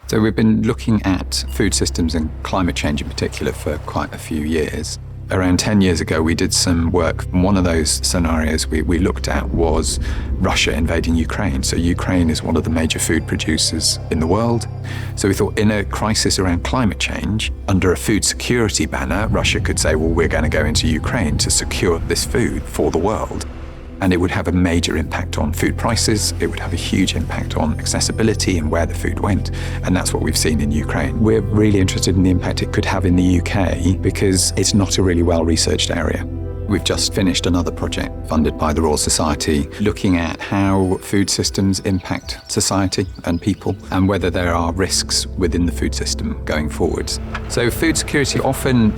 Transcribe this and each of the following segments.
So we've been looking at food systems and climate change in particular for quite a few years. Around 10 years ago, we did some work. One of those scenarios we looked at was Russia invading Ukraine. So Ukraine is one of the major food producers in the world. So we thought in a crisis around climate change, under a food security banner, Russia could say, well, we're going to go into Ukraine to secure this food for the world. And it would have a major impact on food prices. It would have a huge impact on accessibility and where the food went. And that's what we've seen in Ukraine. We're really interested in the impact it could have in the UK because it's not a really well-researched area. We've just finished another project funded by the Royal Society looking at how food systems impact society and people and whether there are risks within the food system going forwards. So food security often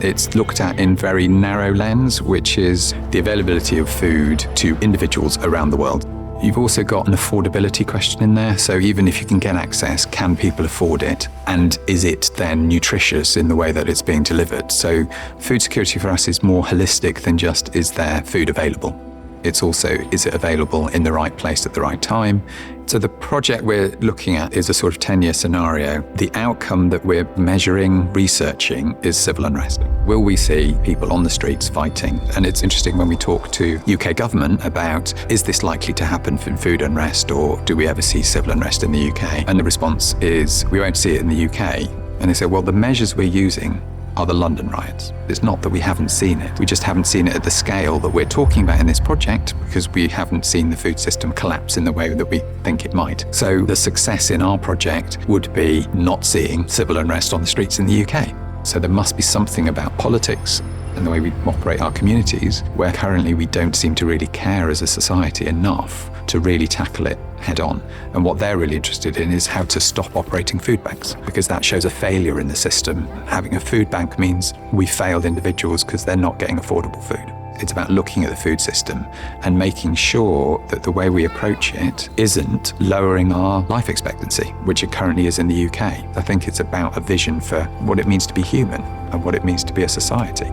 it's looked at in very narrow lens, which is the availability of food to individuals around the world. You've also got an affordability question in there. So even if you can get access, can people afford it? And is it then nutritious in the way that it's being delivered? So food security for us is more holistic than just, is there food available? It's also, is it available in the right place at the right time? So the project we're looking at is a sort of 10-year scenario. The outcome that we're measuring, researching, is civil unrest. Will we see people on the streets fighting? And it's interesting when we talk to UK government about, is this likely to happen in food unrest, or do we ever see civil unrest in the UK? And the response is, we won't see it in the UK. And they say, well, the measures we're using are the London riots. It's not that we haven't seen it. We just haven't seen it at the scale that we're talking about in this project because we haven't seen the food system collapse in the way that we think it might. So the success in our project would be not seeing civil unrest on the streets in the UK. So there must be something about politics and the way we operate our communities where currently we don't seem to really care as a society enough to really tackle it head on. And what they're really interested in is how to stop operating food banks, because that shows a failure in the system. Having a food bank means we failed individuals because they're not getting affordable food. It's about looking at the food system and making sure that the way we approach it isn't lowering our life expectancy, which it currently is in the UK. I think it's about a vision for what it means to be human and what it means to be a society.